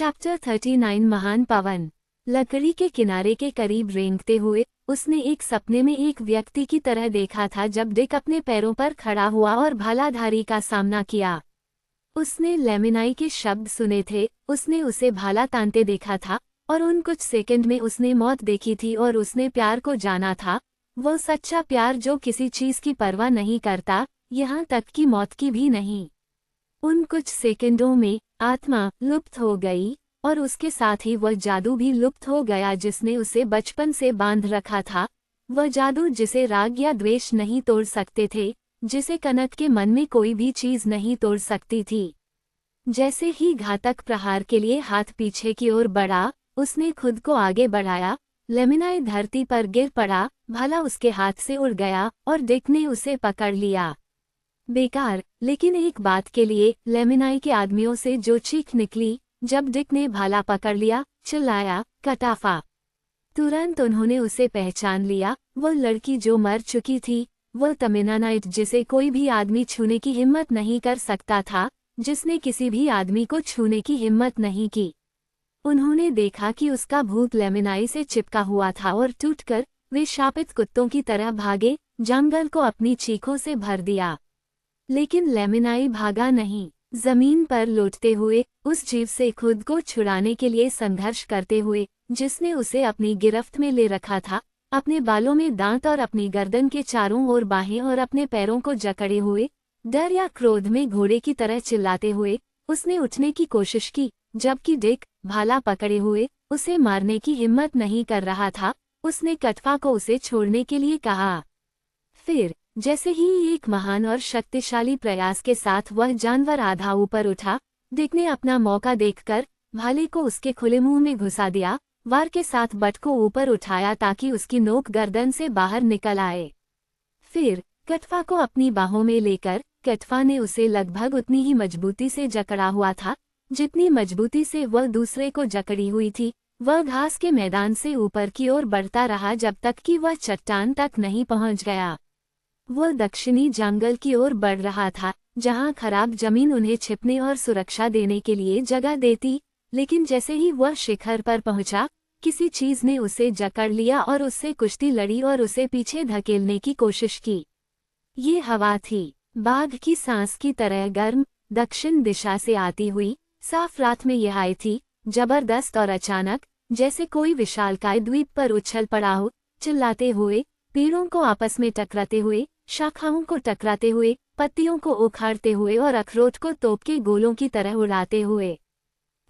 Chapter 39 महान पवन। लकड़ी के किनारे के करीब रेंगते हुए उसने एक सपने में एक व्यक्ति की तरह देखा था जब डिक अपने पैरों पर खड़ा हुआ और भालाधारी का सामना किया। उसने लेमिनाई के शब्द सुने थे, उसने उसे भाला तानते देखा था और उन कुछ सेकंड में उसने मौत देखी थी और उसने प्यार को जाना था, वो सच्चा प्यार जो किसी चीज की परवाह नहीं करता, यहाँ तक कि मौत की भी नहीं। उन कुछ सेकंडों में आत्मा लुप्त हो गई और उसके साथ ही वह जादू भी लुप्त हो गया जिसने उसे बचपन से बांध रखा था, वह जादू जिसे राग या द्वेष नहीं तोड़ सकते थे, जिसे कनक के मन में कोई भी चीज नहीं तोड़ सकती थी। जैसे ही घातक प्रहार के लिए हाथ पीछे की ओर बढ़ा, उसने खुद को आगे बढ़ाया, लेमिनाई धरती पर गिर पड़ा, भाला उसके हाथ से उड़ गया और डिक ने उसे पकड़ लिया। बेकार, लेकिन एक बात के लिए लेमिनाई के आदमियों से जो चीख निकली जब डिक ने भाला पकड़ लिया, चिल्लाया, कटाफा। तुरंत उन्होंने उसे पहचान लिया, वो लड़की जो मर चुकी थी, वो तमन्ना नाइट जिसे कोई भी आदमी छूने की हिम्मत नहीं कर सकता था, जिसने किसी भी आदमी को छूने की हिम्मत नहीं की। उन्होंने देखा कि उसका भूत लेमिनाई से चिपका हुआ था और टूटकर वे शापित कुत्तों की तरह भागे, जंगल को अपनी चीखों से भर दिया। लेकिन लेमिनाई भागा नहीं, जमीन पर लौटते हुए उस जीव से खुद को छुड़ाने के लिए संघर्ष करते हुए जिसने उसे अपनी गिरफ्त में ले रखा था, अपने बालों में दांत और अपनी गर्दन के चारों ओर बाहें और अपने पैरों को जकड़े हुए, डर या क्रोध में घोड़े की तरह चिल्लाते हुए उसने उठने की कोशिश की, जबकि डिक भाला पकड़े हुए उसे मारने की हिम्मत नहीं कर रहा था। उसने कटफा को उसे छोड़ने के लिए कहा। फिर जैसे ही एक महान और शक्तिशाली प्रयास के साथ वह जानवर आधा ऊपर उठा, डिक ने अपना मौका देखकर भाले को उसके खुले मुंह में घुसा दिया, वार के साथ बट को ऊपर उठाया ताकि उसकी नोक गर्दन से बाहर निकल आए। फिर कटफा को अपनी बाहों में लेकर कटफा ने उसे लगभग उतनी ही मजबूती से जकड़ा हुआ था जितनी मजबूती से वह दूसरे को जकड़ी हुई थी। वह घास के मैदान से ऊपर की ओर बढ़ता रहा जब तक कि वह चट्टान तक नहीं पहुंच गया। वह दक्षिणी जंगल की ओर बढ़ रहा था, जहां खराब जमीन उन्हें छिपने और सुरक्षा देने के लिए जगह देती, लेकिन जैसे ही वह शिखर पर पहुंचा, किसी चीज ने उसे जकड़ लिया और उससे कुश्ती लड़ी और उसे पीछे धकेलने की कोशिश की। ये हवा थी, बाघ की सांस की तरह गर्म, दक्षिण दिशा से आती हुई, साफ रात में यह आई थी, जबरदस्त और अचानक, जैसे कोई विशालकाय द्वीप पर उछल पड़ा हो, चिल्लाते हुए, पेड़ों को आपस में टकराते हुए, शाखाओं को टकराते हुए, पत्तियों को उखाड़ते हुए और अखरोट को तोप के गोलों की तरह उड़ाते हुए।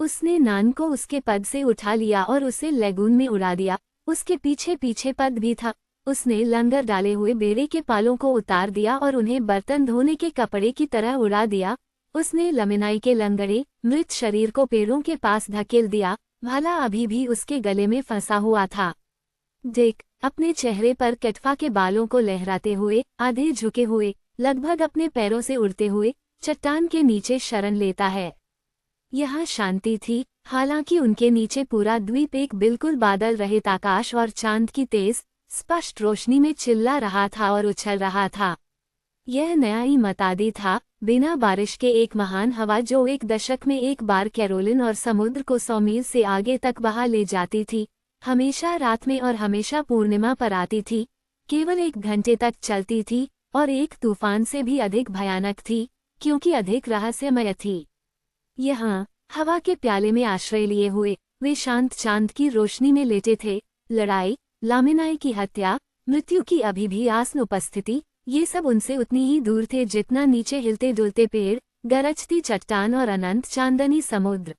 उसने नान को उसके पद से उठा लिया और उसे लेगून में उड़ा दिया। उसके पीछे पीछे पद भी था। उसने लंगर डाले हुए बेड़े के पालों को उतार दिया और उन्हें बर्तन धोने के कपड़े की तरह उड़ा दिया। उसने लेमिनाई के लंगड़े मृत शरीर को पेड़ों के पास धकेल दिया। भाला अभी भी उसके गले में फंसा हुआ था। डिक अपने चेहरे पर कटफा के बालों को लहराते हुए, आधे झुके हुए, लगभग अपने पैरों से उड़ते हुए, चट्टान के नीचे शरण लेता है। यहाँ शांति थी, हालांकि उनके नीचे पूरा द्वीप एक बिल्कुल बादल रहित आकाश और चांद की तेज, स्पष्ट रोशनी में चिल्ला रहा था और उछल रहा था। यह नया ही मतादी था, बिना बारिश के एक महान हवा जो एक दशक में एक बार कैरोलिन और समुद्र को 100 मील से आगे तक बहा ले जाती थी, हमेशा रात में और हमेशा पूर्णिमा पर आती थी, केवल 1 घंटे तक चलती थी और एक तूफान से भी अधिक भयानक थी, क्योंकि अधिक रहस्यमय थी। यहाँ हवा के प्याले में आश्रय लिए हुए वे शांत चांद की रोशनी में लेटे थे। लड़ाई, लेमिनाई की हत्या, मृत्यु की अभी भी आसन उपस्थिति, ये सब उनसे उतनी ही दूर थे जितना नीचे हिलते डुलते पेड़, गरजती चट्टान और अनंत चांदनी समुद्र।